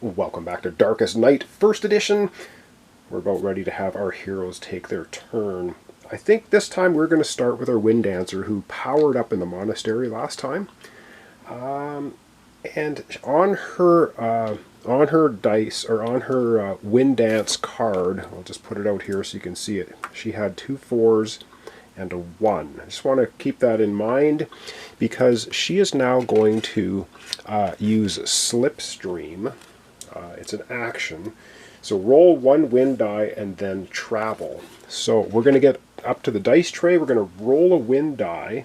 Welcome back to Darkest Night, 1st edition. We're about ready to have our heroes take their turn. I think this time we're going to start with our Wind Dancer, who powered up in the monastery last time. And on her dice, or on her Wind Dance card, I'll just put it out here so you can see it. She had 2 4s and a 1. I just want to keep that in mind because she is now going to use Slipstream. It's an action. So roll 1 wind die and then travel. So we're going to get up to the dice tray. We're going to roll a wind die,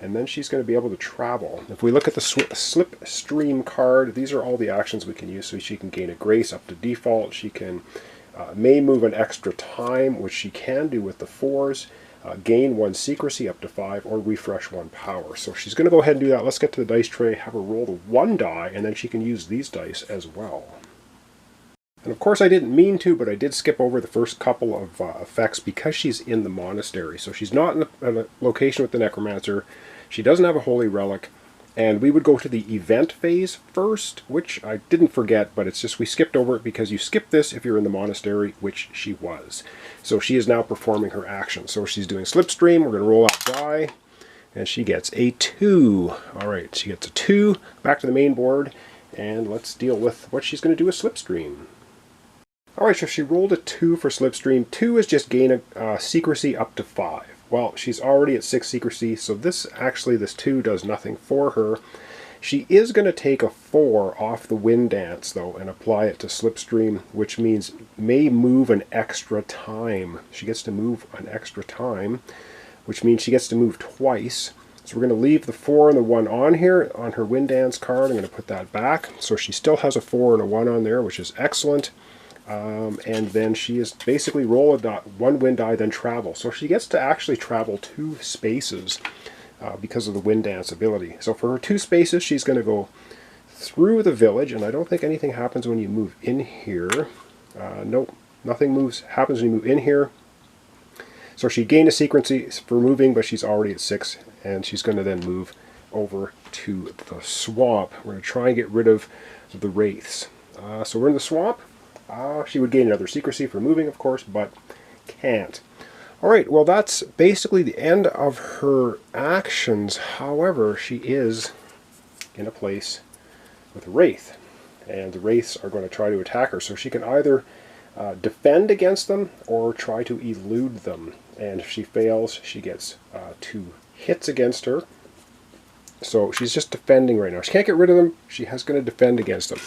and then she's going to be able to travel. If we look at the Slipstream card, these are all the actions we can use. So she can gain a grace up to default. She can may move an extra time, which she can do with the 4s. Gain 1 secrecy up to 5, or refresh 1 power. So she's going to go ahead and do that. Let's get to the dice tray, have her roll the 1 die, and then she can use these dice as well. And of course I didn't mean to, but I did skip over the first couple of effects because she's in the monastery. So she's not in a location with the Necromancer. She doesn't have a holy relic. And we would go to the event phase first, which I didn't forget, but it's just we skipped over it because you skip this if you're in the monastery, which she was. So she is now performing her action. So she's doing Slipstream. We're going to roll out die, and she gets a 2. All right, she gets a 2. Back to the main board, and let's deal with what she's going to do with Slipstream. All right, so she rolled a 2 for Slipstream. 2 is just gain a secrecy up to 5. Well, she's already at 6 secrecy, so this 2 does nothing for her. She is going to take a 4 off the Wind Dance, though, and apply it to Slipstream, which means may move an extra time. She gets to move an extra time, which means she gets to move twice. So we're going to leave the 4 and the 1 on here, on her Wind Dance card. I'm going to put that back. So she still has a 4 and a 1 on there, which is excellent. And then she is basically roll a 1 wind die, then travel. So she gets to actually travel 2 spaces because of the Wind Dance ability. So for her 2 spaces, she's going to go through the village, and I don't think anything happens when you move in here. Nope, nothing happens when you move in here. So she gained a secrecy for moving, but she's already at 6, and she's going to then move over to the swamp. We're going to try and get rid of the wraiths. So we're in the swamp. She would gain another secrecy for moving, of course, but can't. Alright, well that's basically the end of her actions. However, she is in a place with a wraith, and the wraiths are going to try to attack her. So she can either defend against them or try to elude them. And if she fails, she gets 2 hits against her. So she's just defending right now. She can't get rid of them. She has going to defend against them.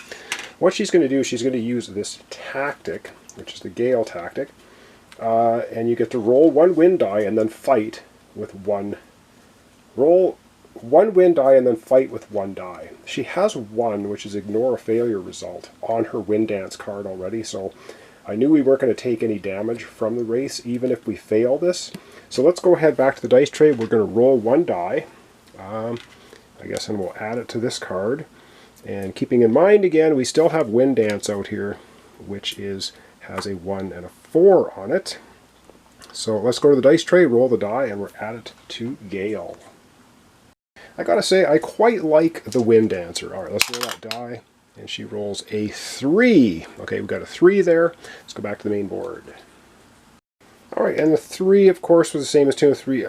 What she's going to do, she's going to use this tactic, which is the Gale tactic, and you get to roll 1 wind die and then fight with 1. Roll 1 wind die and then fight with 1 die. She has 1, which is ignore a failure result, on her Wind Dance card already, so I knew we weren't going to take any damage from the race, even if we fail this. So let's go ahead back to the dice tray. We're going to roll 1 die, I guess, and we'll add it to this card. And keeping in mind, again, we still have Wind Dance out here, which has a 1 and a 4 on it. So let's go to the dice tray, roll the die, and we're at it to Gale. I gotta say, I quite like the Wind Dancer. Alright, let's roll that die, and she rolls a 3. Okay, we've got a 3 there. Let's go back to the main board. Alright, and the 3, of course, was the same as 2 and 3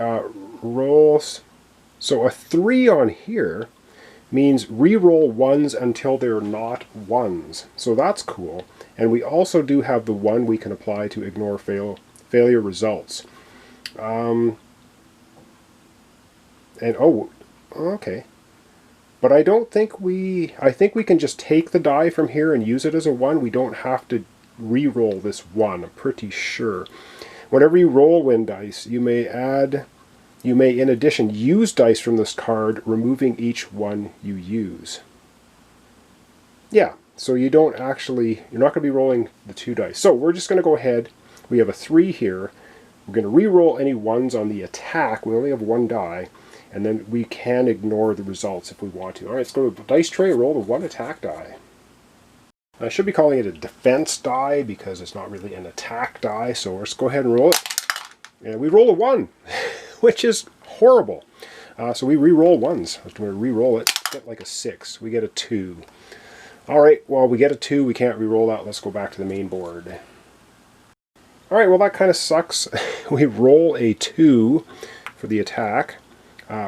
rolls. So a 3 on here means re-roll 1s until they're not 1s. So that's cool. And we also do have the 1 we can apply to ignore failure results. And oh, okay. But I don't think I think we can just take the die from here and use it as a 1. We don't have to re-roll this 1, I'm pretty sure. Whenever you roll wind dice, you may in addition use dice from this card, removing each one you use. Yeah, so you're not going to be rolling the 2 dice. So we're just going to go ahead. We have a 3 here. We're going to re-roll any 1s on the attack. We only have 1 die. And then we can ignore the results if we want to. Alright, let's go to the dice tray, roll the 1 attack die. I should be calling it a defense die because it's not really an attack die. So let's go ahead and roll it. And we roll a 1. Which is horrible. So we re-roll 1s. We're going to re-roll it, get like a 6. We get a 2. Alright, well, we get a 2. We can't re-roll that. Let's go back to the main board. Alright, well, that kind of sucks. We roll a 2 for the attack,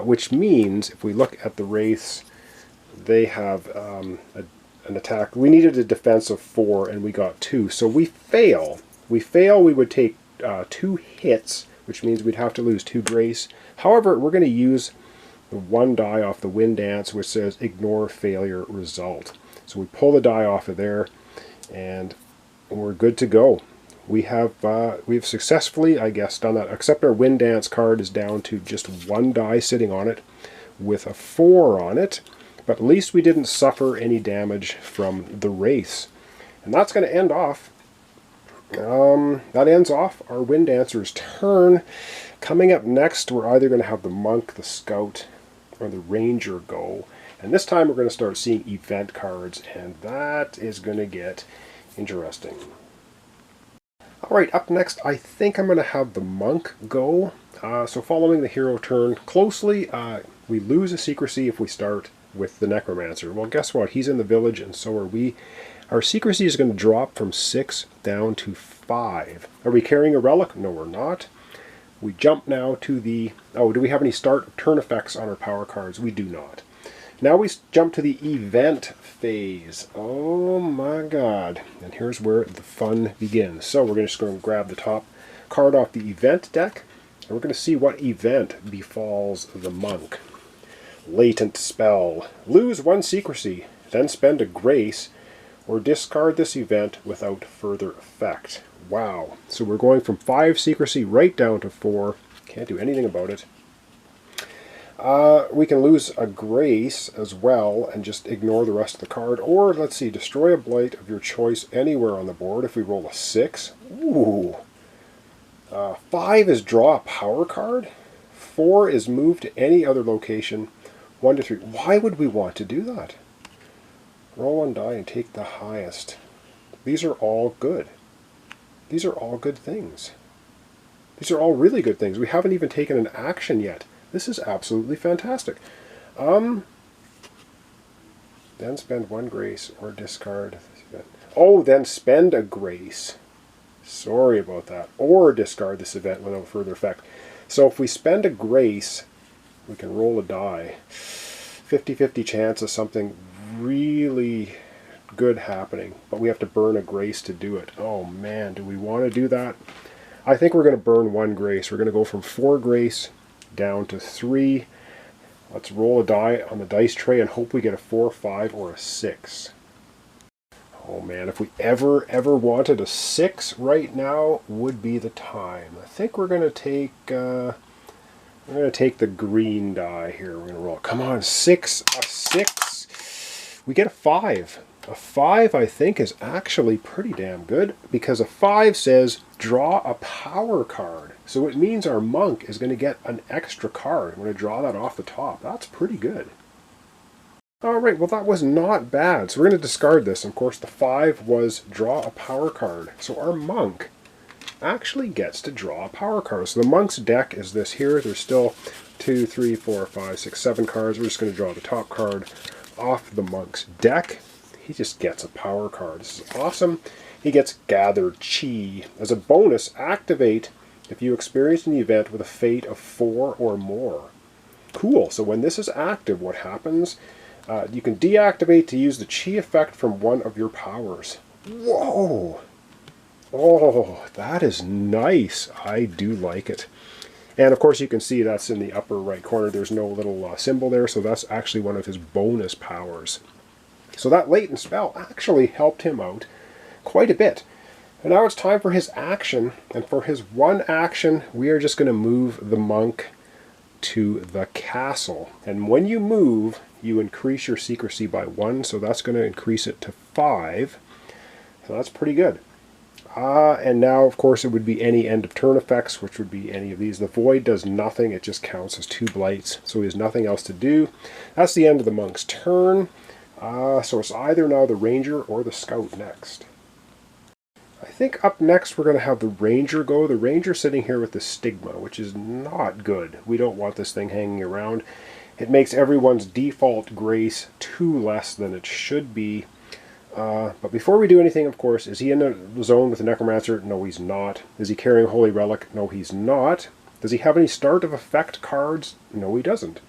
which means if we look at the wraiths, they have an attack. We needed a defense of 4, and we got 2. So we fail. We would take 2 hits, which means we'd have to lose 2 grace. However, we're going to use the 1 die off the wind dance, which says ignore failure result. So we pull the die off of there, and we're good to go. We've successfully, I guess, done that, except our wind dance card is down to just 1 die sitting on it with a 4 on it, but at least we didn't suffer any damage from the wraiths. And that's going to end off, that ends off our wind dancer's turn. Coming up next, we're either going to have the monk, the scout, or the ranger go. And this time we're going to start seeing event cards, and that is going to get interesting. Alright, up next, I think I'm going to have the monk go. So following the hero turn closely, we lose a secrecy if we start with the Necromancer. Well, guess what? He's in the village, and so are we. Our secrecy is going to drop from 6 down to 5. Are we carrying a relic? No, we're not. We jump now to the... Oh, do we have any start turn effects on our power cards? We do not. Now we jump to the event phase. Oh my god. And here's where the fun begins. So we're just going to grab the top card off the event deck, and we're going to see what event befalls the monk. Latent spell. Lose 1 secrecy, then spend a grace, or discard this event without further effect. Wow. So we're going from 5 secrecy right down to 4. Can't do anything about it. We can lose a grace as well and just ignore the rest of the card. Or, let's see, destroy a blight of your choice anywhere on the board if we roll a 6. Ooh. 5 is draw a power card. 4 is move to any other location. 1 to 3. Why would we want to do that? Roll 1 die and take the highest. These are all good. These are all good things. These are all really good things. We haven't even taken an action yet. This is absolutely fantastic. Then spend 1 grace or discard. Oh, then spend a grace. Sorry about that. Or discard this event without further effect. So if we spend a grace, we can roll a die. 50-50 chance of something really good happening. But we have to burn a grace to do it. Oh man, do we want to do that? I think we're going to burn 1 grace. We're going to go from 4 grace down to 3. Let's roll a die on the dice tray and hope we get a 4, 5, or a 6. Oh man, if we ever wanted a 6 right now would be the time. I think we're going to take the green die here. We're going to roll. Come on, 6, a 6. We get a 5. A 5, I think, is actually pretty damn good, because a 5 says draw a power card. So it means our monk is going to get an extra card. I'm going to draw that off the top. That's pretty good. Alright, well that was not bad. So we're going to discard this. Of course, the 5 was draw a power card. So our monk actually gets to draw a power card. So the monk's deck is this here. There's still 2, 3, 4, 5, 6, 7 cards. We're just going to draw the top card off the monk's deck. He just gets a power card. This is awesome. He gets Gathered Chi. As a bonus, activate if you experience an event with a fate of 4 or more. Cool. So when this is active, what happens? You can deactivate to use the Chi effect from one of your powers. Whoa! Oh, that is nice. I do like it. And of course you can see that's in the upper right corner. There's no little symbol there, so that's actually one of his bonus powers. So that latent spell actually helped him out quite a bit. And now it's time for his action. And for his 1 action, we are just going to move the monk to the castle. And when you move, you increase your secrecy by 1. So that's going to increase it to 5. So that's pretty good. And now, of course, it would be any end of turn effects, which would be any of these. The void does nothing. It just counts as 2 blights. So he has nothing else to do. That's the end of the monk's turn. So it's either now the ranger or the scout next. I think up next we're going to have the ranger go. The ranger sitting here with the stigma, which is not good. We don't want this thing hanging around. It makes everyone's default grace 2 less than it should be. But before we do anything, of course, is he in the zone with the Necromancer? No, he's not. Is he carrying a Holy Relic? No, he's not. Does he have any start of effect cards? No, he doesn't.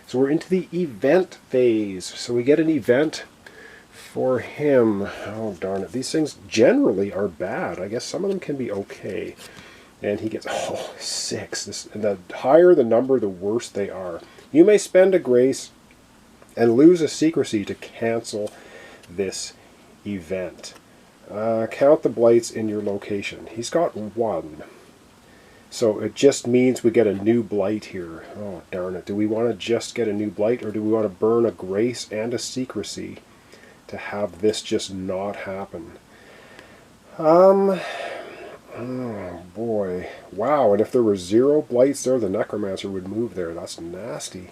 So we're into the event phase. So we get an event for him. Oh, darn it. These things generally are bad. I guess some of them can be okay. And he gets, 6. And the higher the number, the worse they are. You may spend a grace and lose a secrecy to cancel this event. Count the blights in your location. He's got 1. So it just means we get a new blight here. Oh, darn it. Do we want to just get a new blight, or do we want to burn a grace and a secrecy to have this just not happen? Oh boy. Wow, and if there were 0 blights there, the Necromancer would move there. That's nasty.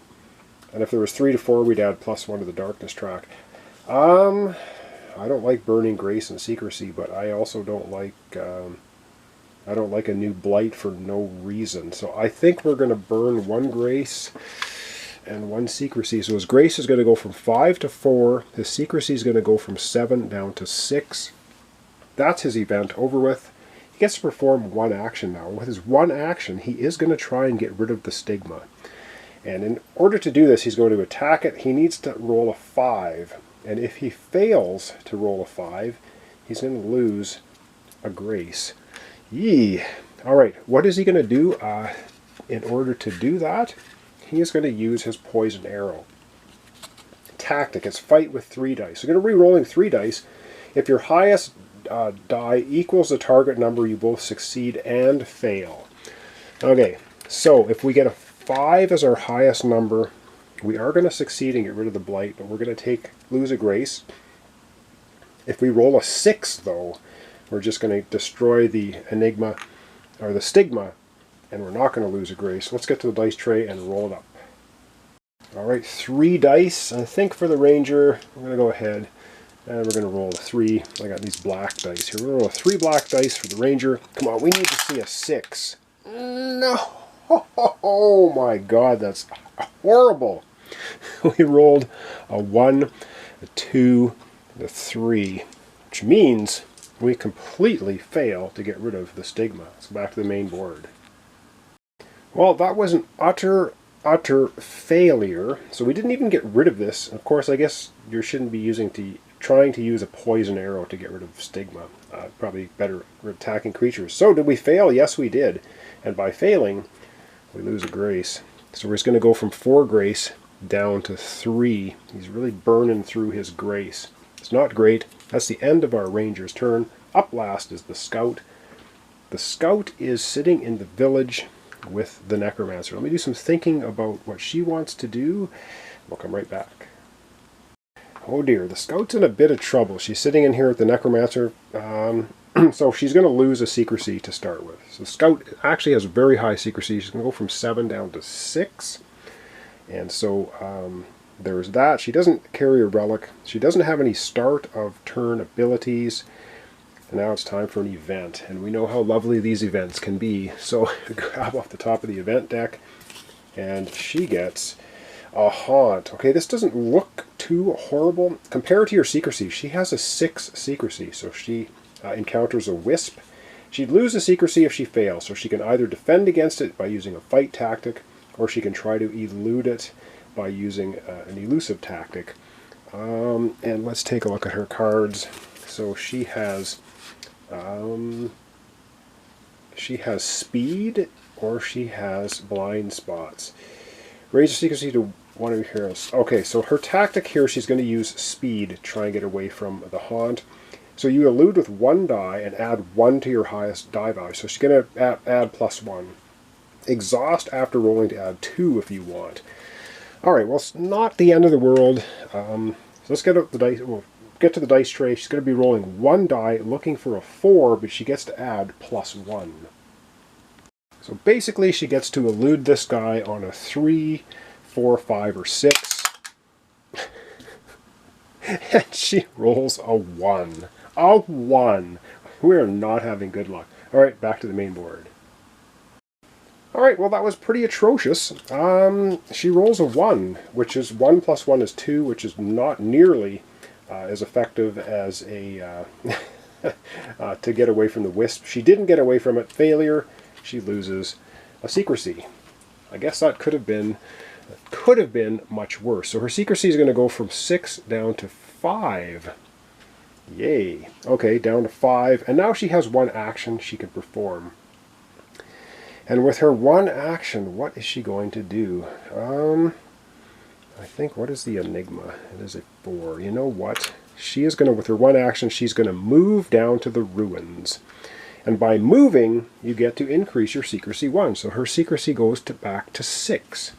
And if there was 3 to 4, we'd add +1 to the darkness track. I don't like burning grace and secrecy, but I also don't like a new blight for no reason. So I think we're going to burn 1 grace and 1 secrecy. So his grace is going to go from 5 to 4. His secrecy is going to go from 7 down to 6. That's his event over with. He gets to perform 1 action now. With his 1 action, he is going to try and get rid of the stigma. And in order to do this, he's going to attack it. He needs to roll a 5. And if he fails to roll a 5, he's going to lose a grace. Yee! Alright, what is he going to do in order to do that? He is going to use his poison arrow. Tactic, it's fight with 3 dice. So you're going to be re-rolling 3 dice. If your highest die equals the target number, you both succeed and fail. Okay, so if we get a 5 as our highest number, we are going to succeed and get rid of the blight, but we're going to lose a grace. If we roll a 6, though, we're just going to destroy the enigma, or the stigma, and we're not going to lose a grace. Let's get to the dice tray and roll it up. Alright, 3 dice. I think for the ranger, I'm going to go ahead and we're going to roll a 3. I got these black dice here. We're going to roll 3 black dice for the ranger. Come on, we need to see a 6. No! Oh my god, that's horrible. We rolled a 1, a 2, and a 3, which means we completely fail to get rid of the stigma. Let's go back to the main board. Well, that was an utter failure. So we didn't even get rid of this. Of course, I guess you shouldn't be trying to use a poison arrow to get rid of stigma. Probably better attacking creatures. So did we fail? Yes, we did. And by failing, we lose a grace. So we're just going to go from 4 grace down to 3. He's really burning through his grace. It's not great. That's the end of our ranger's turn. Up last is the scout. The scout is sitting in the village with the necromancer. Let me do some thinking about what she wants to do. We'll come right back. Oh dear, the scout's in a bit of trouble. She's sitting in here with the necromancer. So she's going to lose a secrecy to start with. So the scout actually has a very high secrecy. She's going to go from 7 down to 6. And so there's that. She doesn't carry a relic. She doesn't have any start of turn abilities. And now it's time for an event. And we know how lovely these events can be. So grab off the top of the event deck. And she gets a haunt. Okay, this doesn't look too horrible. Compared to your secrecy, she has a 6 secrecy. So she encounters a wisp. She'd lose a secrecy if she fails. So she can either defend against it by using a fight tactic, or she can try to elude it by using an elusive tactic. And let's take a look at her cards. So she has speed, or she has blind spots. Raise your secrecy to one of your heroes. Okay, so her tactic here, she's going to use speed to try and get away from the haunt. So you elude with 1 die and add 1 to your highest die value. So she's going to add +1. Exhaust after rolling to add 2 if you want. Alright, well, it's not the end of the world. So let's get out the dice. We'll get to the dice tray. She's going to be rolling 1 die, looking for a 4, but she gets to add +1. So basically, she gets to elude this guy on a 3, 4, 5, or 6. And she rolls a 1. A 1. We are not having good luck. Alright, back to the main board. Alright, well that was pretty atrocious. She rolls a 1, which is 1 + 1 is 2, which is not nearly as effective as a to get away from the wisp. She didn't get away from it. Failure. She loses a secrecy. I guess that could have been much worse. So her secrecy is going to go from 6 down to 5. Yay. Okay, down to 5. And now she has 1 action she can perform. And with her 1 action, what is she going to do? I think, what is the enigma? It is a 4. You know what? She is going to, with her 1 action, she's going to move down to the ruins. And by moving, you get to increase your secrecy 1. So her secrecy goes back to 6.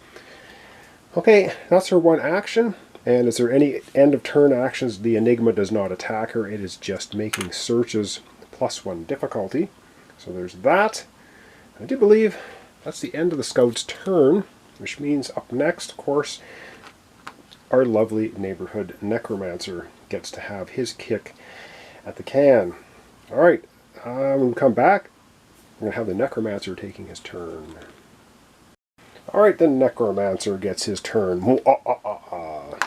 Okay, that's her 1 action. And is there any end of turn actions? The enigma does not attack her. It is just making searches +1 difficulty. So there's that. I do believe that's the end of the scout's turn, which means up next, of course, our lovely neighborhood necromancer gets to have his kick at the can. All right, when we come back, we're going to have the necromancer taking his turn. All right, the necromancer gets his turn.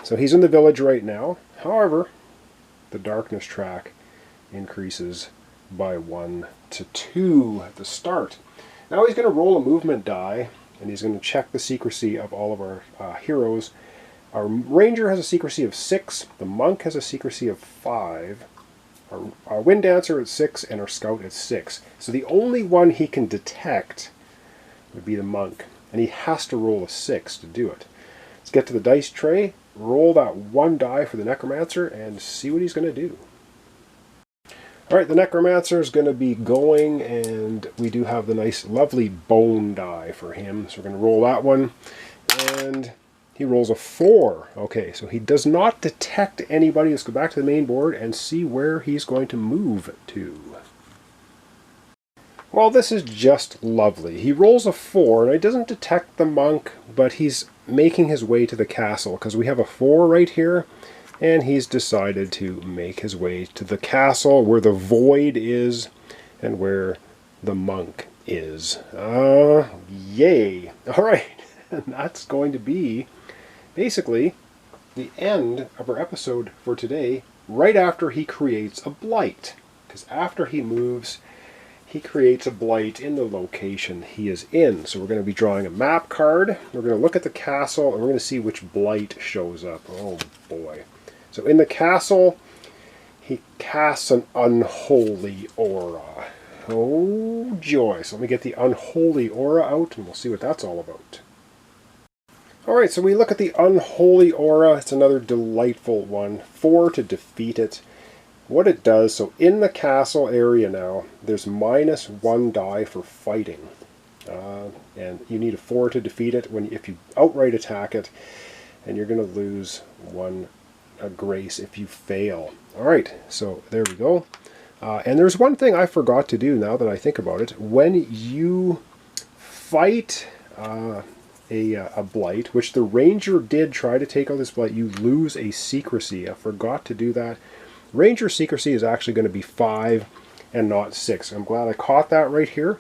So he's in the village right now. However, the darkness track increases by 1 to 2 at the start. Now he's going to roll a movement die, and he's going to check the secrecy of all of our heroes. Our ranger has a secrecy of 6, the monk has a secrecy of 5, our wind dancer at 6, and our scout at 6. So the only one he can detect would be the monk, and he has to roll a 6 to do it. Let's get to the dice tray, roll that 1 die for the necromancer, and see what he's going to do. Alright, the necromancer is going to be going, and we do have the nice lovely bone die for him. So we're going to roll that one, and he rolls a 4. Okay, so he does not detect anybody. Let's go back to the main board and see where he's going to move to. Well, this is just lovely. He rolls a 4, and he doesn't detect the monk, but he's making his way to the castle, because we have a 4 right here. And he's decided to make his way to the castle where the void is and where the monk is. Yay. All right. And that's going to be basically the end of our episode for today, right after he creates a blight. Because after he moves, he creates a blight in the location he is in. So we're going to be drawing a map card. We're going to look at the castle, and we're going to see which blight shows up. Oh, boy. So in the castle, he casts an Unholy Aura. Oh, joy. So let me get the Unholy Aura out, and we'll see what that's all about. Alright, so we look at the Unholy Aura. It's another delightful one. 4 to defeat it. What it does, so in the castle area now, there's -1 die for fighting. And you need a 4 to defeat it if you outright attack it, and you're going to lose 1 grace if you fail. Alright, so there we go. And there's one thing I forgot to do now that I think about it. When you fight a blight, which the ranger did try to take out this blight, you lose a secrecy. I forgot to do that. Ranger secrecy is actually going to be 5 and not 6. I'm glad I caught that right here.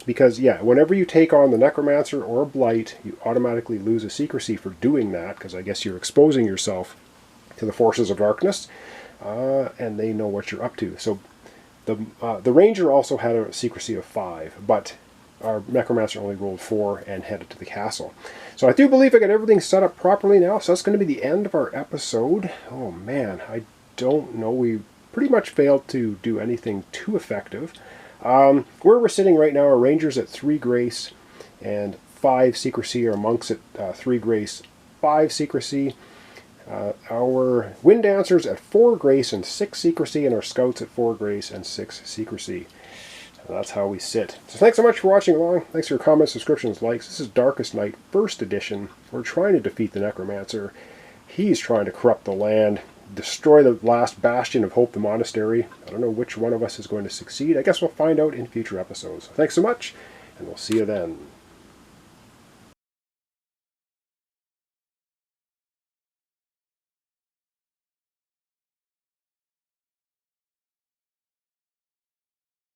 Because, yeah, whenever you take on the necromancer or a blight, you automatically lose a secrecy for doing that, because I guess you're exposing yourself to the forces of darkness, and they know what you're up to. So the ranger also had a secrecy of 5, but our necromancer only rolled 4 and headed to the castle. So I do believe I got everything set up properly now, so that's going to be the end of our episode. Oh man, I don't know. We pretty much failed to do anything too effective. Where we're sitting right now, our rangers at 3 grace and 5 secrecy, our monks at 3 grace, 5 secrecy, our wind dancers at 4 grace and 6 secrecy, and our scouts at 4 grace and 6 secrecy. So that's how we sit. So thanks so much for watching along. Thanks for your comments, subscriptions, likes. This is Darkest Night, 1st edition. We're trying to defeat the Necromancer. He's trying to corrupt the land, destroy the last bastion of Hope, the monastery. I don't know which one of us is going to succeed. I guess we'll find out in future episodes. Thanks so much, and we'll see you then.